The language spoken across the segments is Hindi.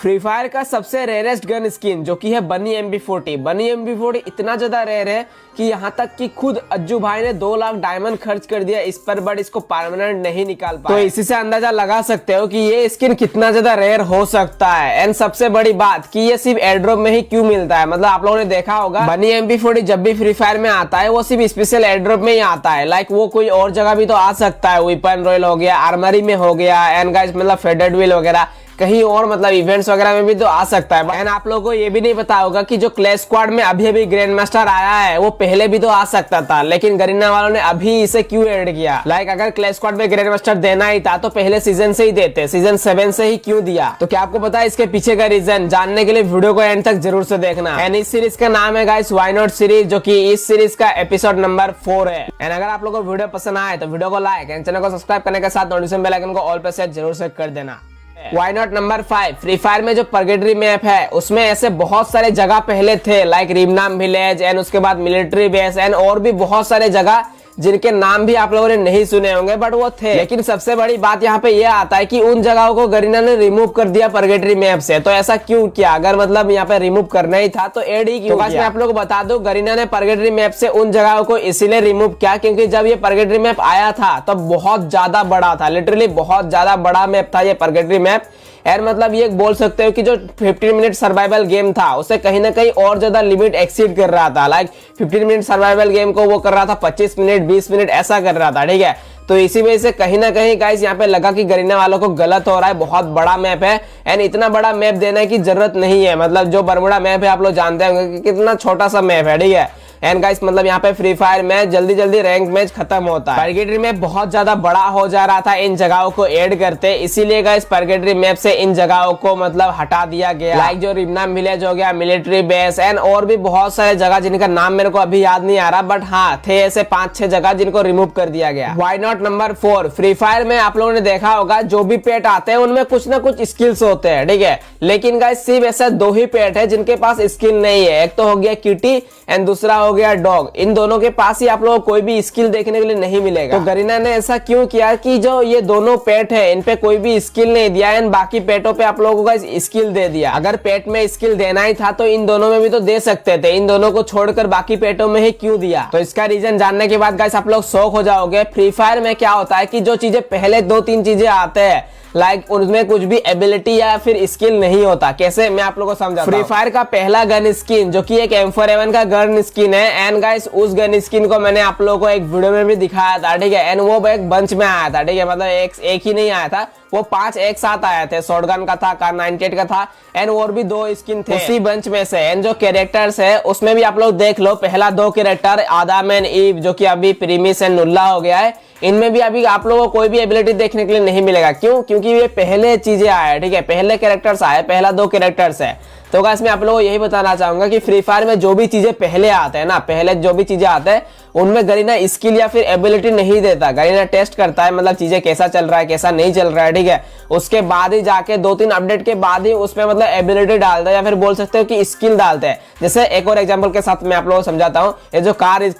फ्री फायर का सबसे रेयरेस्ट गन स्किन जो कि है बनी MP40। बनी MP40 इतना ज्यादा रेयर है कि यहाँ तक कि खुद अज्जू भाई ने 2 लाख डायमंड खर्च कर दिया इस पर, बट इसको परमानेंट नहीं निकाल पाए। तो इसी से अंदाजा लगा सकते हो कि ये स्किन कितना ज्यादा रेयर हो सकता है। एंड सबसे बड़ी बात कि ये सिर्फ एयरड्रॉप में ही क्यों मिलता है। मतलब आप लोगों ने देखा होगा बनी MP40 जब भी फ्री फायर में आता है वो सिर्फ स्पेशल एयरड्रॉप में ही आता है। लाइक वो कोई और जगह भी तो आ सकता है, वेपन रॉयल हो गया, आर्मरी में हो गया, एंड गाइस मतलब फेडेड व्हील वगैरह कहीं और मतलब इवेंट्स वगैरह में भी तो आ सकता है। एंड आप लोगों को ये भी नहीं पता होगा कि जो क्लैश स्क्वाड में अभी ग्रैंड मास्टर आया है वो पहले भी तो आ सकता था, लेकिन गरीना वालों ने अभी इसे क्यों ऐड किया। लाइक अगर क्लैश स्क्वाड में ग्रैंड मास्टर देना ही था तो पहले सीजन से ही देते, सीजन 7 से ही क्यों दिया। तो क्या आपको पता है इसके पीछे का रीजन? जानने के लिए वीडियो को एंड तक जरूर से देखना। एंड इस सीरीज का नाम है गाइस व्हाई नॉट सीरीज, जो कि इस सीरीज का एपिसोड नंबर 4 है। एंड अगर आप लोगों को वीडियो पसंद आए तो वीडियो को लाइक एंड चैनल को सब्सक्राइब करने के साथ नोटिफिकेशन बेल आइकन को ऑल पे सेट जरूर से कर देना। Why not number 5। Free fire में जो पर्गेटरी मैप है उसमें ऐसे बहुत सारे जगह पहले थे, लाइक रिमनाम विलेज एंड उसके बाद मिलिट्री बेस एंड और भी बहुत सारे जगह जिनके नाम भी आप लोगों ने नहीं सुने होंगे, बट वो थे। लेकिन सबसे बड़ी बात यहाँ पे ये आता है कि उन जगहों को गरीना ने रिमूव कर दिया पर्गेटरी मैप से। तो ऐसा क्यों किया? अगर मतलब यहाँ पे रिमूव करना ही था तो एड ही क्यों किया? मैं आप लोगों को बता दूं, गरीना ने पर्गेटरी मैप से उन जगहों को इसीलिए रिमूव किया क्योंकि जब ये पर्गेटरी मैप आया था तब बहुत ज्यादा बड़ा था, लिटरली बहुत ज्यादा बड़ा मैप था ये पर्गेटरी मैप। यार मतलब ये बोल सकते हो कि जो 15 मिनट सर्वाइवल गेम था उसे कहीं ना कहीं और ज्यादा लिमिट एक्सीड कर रहा था। लाइक 15 मिनट सर्वाइवल गेम को वो कर रहा था 25 मिनट 20 मिनट ऐसा कर रहा था, ठीक है। तो इसी वजह से कहीं ना कहीं गाइस यहाँ पे लगा कि गरीना वालों को गलत हो रहा है, बहुत बड़ा मैप है एंड इतना बड़ा मैप देने की जरूरत नहीं है। मतलब जो बरमुडा मैप है आप लोग जानते होंगे कि कितना छोटा सा मैप है, ठीक है। एंड गाइस मतलब यहाँ पे फ्री फायर में जल्दी जल्दी रैंक मैच खत्म होता है। पर्गेटरी मैप बहुत ज्यादा बड़ा हो जा रहा था इन जगहों को ऐड करते, इसीलिए गाइस पर्गेटरी मैप से इन जगहों को मतलब हटा दिया गया। लाइक जो रिमनाम विलेज हो गया, मिलिट्री बेस एंड और भी बहुत सारे जगह जिनका नाम मेरे को अभी याद नहीं आ रहा, बट हाँ थे ऐसे 5-6 जगह जिनको रिमूव कर दिया गया। Why not number 4। Free fire में आप लोगों ने देखा होगा जो भी पेट आते हैं उनमें कुछ ना कुछ स्किल्स होते हैं, ठीक है। लेकिन गाइस सिर्फ ऐसा 2 ही पेट है जिनके पास स्किल नहीं है। एक तो हो गया किटी एंड दूसरा हो गया डॉग। इन दोनों के पास ही आप लोगों को कोई भी स्किल देखने के लिए नहीं मिलेगा। तो गरीना ने ऐसा क्यों किया कि जो ये दोनों पेट है इन पे कोई भी स्किल नहीं दिया एंड बाकी पेटों पे आप लोगों को स्किल दे दिया। अगर पेट में स्किल देना ही था तो इन दोनों में भी तो दे सकते थे, इन दोनों को छोड़कर बाकी पेटों में ही क्यों दिया? तो इसका रीजन जानने के बाद गाइस आप लोग शॉक हो जाओगे। फ्री फायर में क्या होता है कि जो चीजें पहले 2-3 चीजें आते हैं लाइक उनमें कुछ भी एबिलिटी या फिर स्किल नहीं होता। कैसे मैं आप लोगों को समझाता हूं। फ्री फायर का पहला गन स्किन जो कि एक M4A1 का गन स्किन है एंड गाइस उस गन स्किन को मैंने आप लोगों को एक वीडियो में भी दिखाया था, ठीक है। एंड वो एक बंच में आया था, ठीक है। मतलब एक ही नहीं आया था, वो 5 एक साथ आए थे। शॉटगन का था, कार 98 का था एंड और भी 2 स्किन थे उसी बंच में से। एंड जो कैरेक्टर्स है उसमें भी आप लोग देख लो, पहला 2 कैरेक्टर आदम एंड ईव जो कि अभी प्रीमिस एंड नुल्ला हो गया है, इनमें भी अभी आप लोगों को कोई भी एबिलिटी देखने के लिए नहीं मिलेगा। क्यों? क्योंकि ये पहले चीजें आए, ठीक है, पहले कैरेक्टर्स आए, पहला 2 कैरेक्टर्स है। तो गाइस मैं आप लोगों को यही बताना चाहूंगा कि फ्री फायर में जो भी चीजें पहले आते हैं ना, पहले जो भी चीजें आते हैं उनमें गरीना स्किल या फिर एबिलिटी नहीं देता। गरीना टेस्ट करता है मतलब चीजें कैसा चल रहा है कैसा नहीं चल रहा है, ठीक है। उसके बाद ही जाके 2-3 अपडेट के बाद ही उसमें मतलब एबिलिटी डालता है या फिर बोल सकते हो कि स्किल डालते हैं। जैसे एक और एग्जांपल के साथ मैं आप लोगों को समझाता हूँ। ये जो कार है,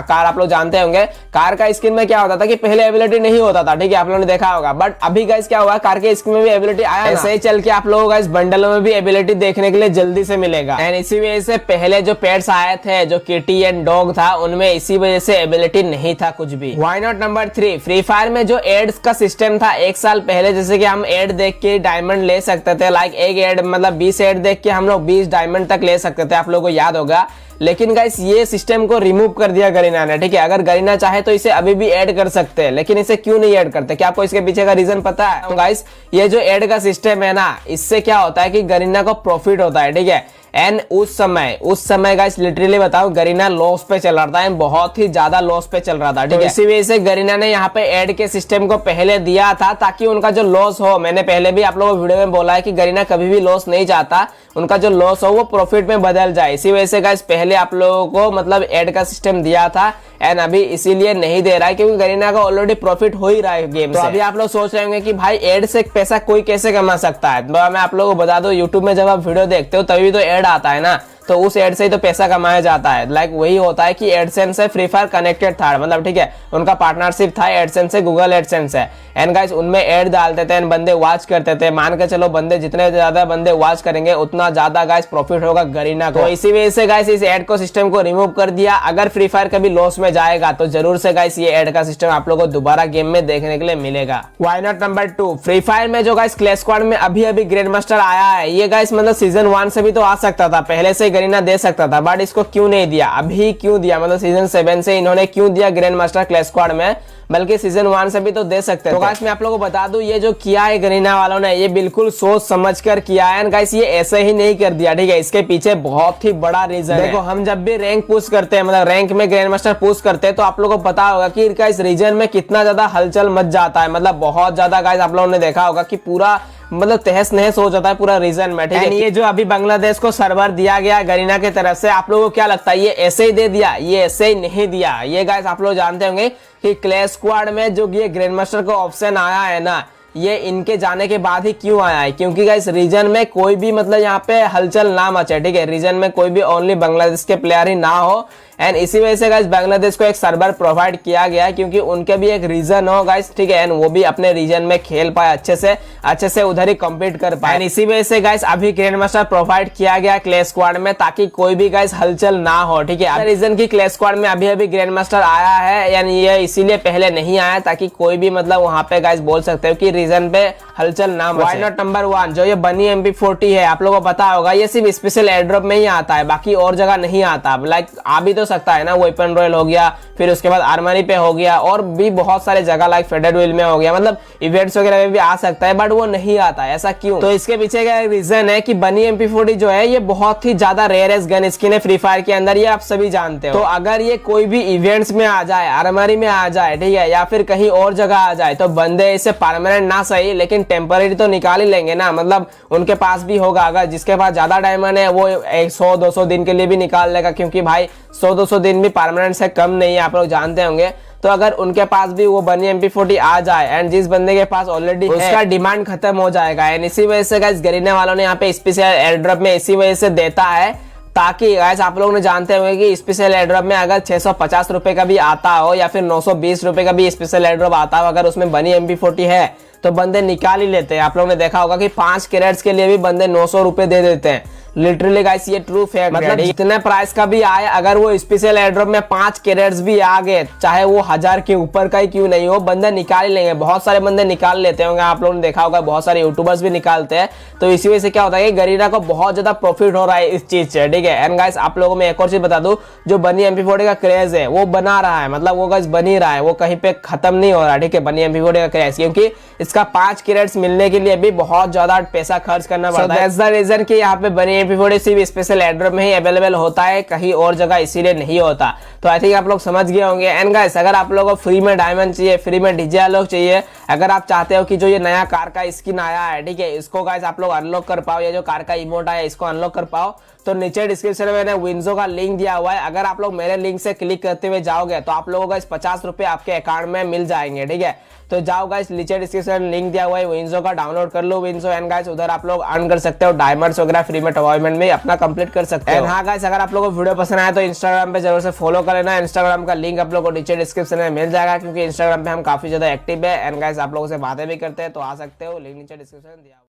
कार आप लोग जानते होंगे, कार का स्किन में क्या होता था कि पहले एबिलिटी नहीं होता था, ठीक है, आप लोगों ने देखा होगा। बट अभी गाइस क्या हुआ, कार के स्किन में भी एबिलिटी आया। ऐसे ही चल के आप लोगों को गाइस बंडलों में भी एबिलिटी देखने के लिए जल्दी से मिलेगा। एंड इसी वजह से पहले जो पेट्स आए थे जो किटी एंड डॉग था उनमें इसी वजह से एबिलिटी नहीं था कुछ भी। Why not number 3। Free fire में जो एड्स का सिस्टम था 1 साल पहले, जैसे कि हम एड देख के डायमंड ले सकते थे। लाइक एक एड मतलब 20 एड देख के हम लोग 20 डायमंड तक ले सकते थे, आप लोगों को याद होगा। लेकिन गाइस ये सिस्टम को रिमूव कर दिया गरीना ने, ठीक है। अगर गरीना चाहे तो इसे अभी भी ऐड कर सकते हैं, लेकिन इसे क्यों नहीं ऐड करते? क्या आपको इसके पीछे का रीजन पता है? तो गाइस ये जो ऐड का सिस्टम है ना, इससे क्या होता है कि गरीना को प्रॉफिट होता है, ठीक है। एंड उस समय गाइस लिटरली बताओ गरीना लॉस पे चल रहा था एंड बहुत ही ज्यादा लॉस पे चल रहा था, ठीक है। इसी वजह से गरीना ने यहाँ पे ऐड के सिस्टम को पहले दिया था ताकि उनका जो लॉस हो, मैंने पहले भी आप लोगों को वीडियो में बोला है कि गरीना कभी भी लॉस नहीं चाहता, उनका जो लॉस हो वो प्रॉफिट में बदल जाए। इसी वजह से गाइस पहले आप लोगों को मतलब ऐड का सिस्टम दिया था एंड अभी इसीलिए नहीं दे रहा है क्योंकि गरीना का ऑलरेडी प्रॉफिट हो ही रहा है गेम से। तो अभी आप लोग सोच रहे होंगे कि भाई ऐड से पैसा कोई कैसे कमा सकता है। तो मैं आप लोगों को बता दूं, यूट्यूब में जब आप वीडियो देखते हो तभी तो ऐड आता है ना। तो उस एड से ही तो पैसा कमाया जाता है। लाइक वही होता है कि एडसेंस से फ्री फायर कनेक्टेड था, मतलब ठीक है, उनका पार्टनरशिप था एडसेंस से, गूगल एडसेंस है। एंड गाइस उनमें एड डालते थे, बंदे वॉच करते थे। मान के चलो बंदे जितने ज्यादा बंदे वॉच करेंगे उतना ज्यादा गाइस प्रॉफिट होगा गरीना को। तो इसी वजह से गाइस इस एड को सिस्टम को रिमूव कर दिया। अगर फ्री फायर कभी लॉस में जाएगा तो जरूर से गाइस ये एड का सिस्टम आप लोगों को दोबारा गेम में देखने के लिए मिलेगा। Why not number 2, free fire में जो गाइस क्लैश स्क्वाड में अभी ग्रैंड मास्टर आया है, ये गाइस मतलब सीजन 1 से भी तो आ सकता था, पहले से गरीना दे सकता था, बट इसको क्यों नहीं दिया, अभी क्यों दिया, मतलब सीजन 7 से इन्होंने क्यों दिया ग्रैंड मास्टर क्लैश स्क्वाड में, बल्कि सीजन 1 से भी तो दे सकते थे। तो गाइस मैं आप लोगों को बता दूं, ये जो किया है गरीना वालों ने, ये बिल्कुल सोच समझ कर किया है गाइस, ये ऐसे ही नहीं कर दिया, ठीक है। इसके पीछे बहुत ही बड़ा रीजन है। देखो हम जब भी रैंक पुश करते हैं, मतलब रैंक में ग्रैंड मास्टर पुश करते हैं, तो आप लोगों को पता होगा कि गाइस रीजन में कितना ज्यादा हलचल मच जाता है, मतलब बहुत ज्यादा गाइस आप लोगों ने देखा होगा कि पूरा मतलब तहस नहस हो जाता है पूरा रीजन में, ठीक है। ये जो अभी बांग्लादेश को सर्वर दिया गया गरीना की तरफ से, आप लोगों को क्या लगता है ये ऐसे ही दे दिया? ये ऐसे ही नहीं दिया। ये गाइस आप लोग जानते होंगे कि क्लैश स्क्वाड में जो ये ग्रैंड मास्टर का ऑप्शन आया है ना, ये इनके जाने के बाद ही क्यों आया है, क्योंकि गाइस रीजन में कोई भी मतलब यहाँ पे हलचल ना मचे, ठीक है। रीजन में कोई भी ओनली बांग्लादेश के प्लेयर ही ना हो, एंड इसी वजह से गाइस बांग्लादेश को एक सर्वर प्रोवाइड किया गया है, क्योंकि उनके भी एक रीजन हो गाइस, ठीक है, एंड वो भी अपने रीजन में खेल पाए अच्छे से उधर ही कम्पीट कर पाए। इसी वजह से गाइस अभी ग्रैंड मास्टर प्रोवाइड किया गया क्लैश स्क्वाड में, ताकि कोई भी गाइस हलचल ना हो, ठीक है। रीजन की क्लैश स्क्वाड में अभी ग्रैंड मास्टर आया है, यानी ये इसीलिए पहले नहीं आया ताकि कोई भी मतलब वहां पे गाइस बोल सकते हो कि रीजन पे हलचल ना मचे। व्हाई नॉट नंबर 1, जो ये बनी MP40 है, आप लोगों को पता होगा ये सिर्फ स्पेशल एयरड्रॉप में ही आता है, बाकी और जगह नहीं आता। लाइक आ भी तो सकता है ना, वेपन रॉयल हो गया, फिर उसके बाद आर्मरी पे हो गया, और भी बहुत सारे जगह लाइक फेडरल व्हील में हो गया, मतलब इवेंट्स वगैरह में भी आ सकता है, बट वो नहीं आता है। ऐसा क्यों? तो इसके पीछे का रीजन है कि बनी MP40 जो है ये बहुत ही ज्यादा रेयरेस्ट गन स्किन है फ्री फायर के अंदर, ये आप सभी जानते हो। तो अगर ये कोई भी इवेंट्स में आ जाए, आर्मरी में आ जाए, ठीक है, या फिर कहीं और जगह आ जाए, तो बंदे इसे परमानेंट ना सही लेकिन टेम्पररी तो निकाल ही लेंगे ना। मतलब उनके पास भी होगा, अगर जिसके पास ज्यादा डायमंड है वो 100-200 दिन के लिए भी निकाल लेगा, क्योंकि भाई 100-200 दिन भी परमानेंट से कम नहीं है, आप लोग जानते होंगे। तो अगर उनके पास भी वो बनी MP40 आ जाए, एंड जिस बंदे के पास ऑलरेडी उसका डिमांड खत्म हो जाएगा, एंड इसी वजह से गाइस गरीना वालों ने यहाँ पे स्पेशल एयर ड्रॉप में इसी वजह से देता है, ताकि गाइस आप लोग ने जानते होंगे कि स्पेशल एयरड्रॉप में अगर 650 रुपए का भी आता हो, या फिर 920 रुपए का भी स्पेशल एयरड्रॉप आता हो, अगर उसमें बनी MP40 है तो बंदे निकाल ही लेते हैं। आप लोगों ने देखा होगा कि 5 कैरेट्स के लिए भी बंदे 900 रुपए दे देते हैं। लिटरली गाइस ये ट्रू फैक्ट, मतलब जितने प्राइस का भी आए, अगर वो स्पेशल एयरड्रॉप में 5 कैरेट्स भी आ गए, चाहे वो 1000 के ऊपर का ही क्यों नहीं हो, बंदे निकाल ही लेंगे। बहुत सारे बंदे निकाल लेते होंगे, आप लोगों ने देखा होगा, बहुत सारे यूट्यूबर्स भी निकालते हैं। तो इसी वजह से क्या होता है कि गरीना को बहुत ज्यादा प्रॉफिट हो रहा है इस चीज से, ठीक है। एंड गाइस आप लोगों में एक और चीज बता दूं, जो बनी MP40 का क्रेज है वो बना रहा है, मतलब वो गाइस बन ही रहा है, वो कहीं पे खत्म नहीं हो रहा, ठीक है, बनी MP40 का क्रेज, क्योंकि इसका 5 कैरेट्स मिलने के लिए भी बहुत ज्यादा पैसा खर्च करना पड़ता है। दैट्स द रीजन कि यहाँ पे बनी MP40 सिर्फ स्पेशल एयरड्रॉप में ही अवेलेबल होता है, कहीं और जगह इसीलिए नहीं होता। तो आई थिंक आप लोग समझ गए होंगे। एंड गाइस अगर आप लोगों को फ्री में डायमंड चाहिए, फ्री में डीजे अनलॉक चाहिए, अगर आप चाहते हो कि जो ये नया कार का स्किन आया है, ठीक है, इसको गाइस आप लोग अनलॉक कर पाओ, ये जो कार का इमोट आया इसको अनलॉक कर पाओ, तो नीचे डिस्क्रिप्शन में मैंने विंजो का लिंक दिया हुआ है। अगर आप लोग मेरे लिंक से क्लिक करते हुए जाओगे तो आप लोगों को इस 50 रुपए आपके अकाउंट में मिल जाएंगे, ठीक है। तो जाओ गाइस, नीचे डिस्क्रिप्शन में लिंक दिया हुआ है विंजो का, डाउनलोड कर लो विंजो, एंड गाइस उधर आप लोग अर्न कर सकते हो, डायमंड्स वगैरह फ्री में टूर्नामेंट में अपना कंप्लीट कर सकते हो। हाँ गाइस अगर आप लोगों को वीडियो पसंद आया तो इंस्टाग्राम पे जरूर से फॉलो कर लेना। इंस्टाग्राम का लिंक आप लोगों को नीचे डिस्क्रिप्शन में मिल जाएगा, क्योंकि इंस्टाग्राम पे हम काफी ज्यादा एक्टिव है, एंड गाइस आप लोगों से बातें भी करते हैं, तो आ सकते हो, लिंक नीचे डिस्क्रिप्शन में दिया।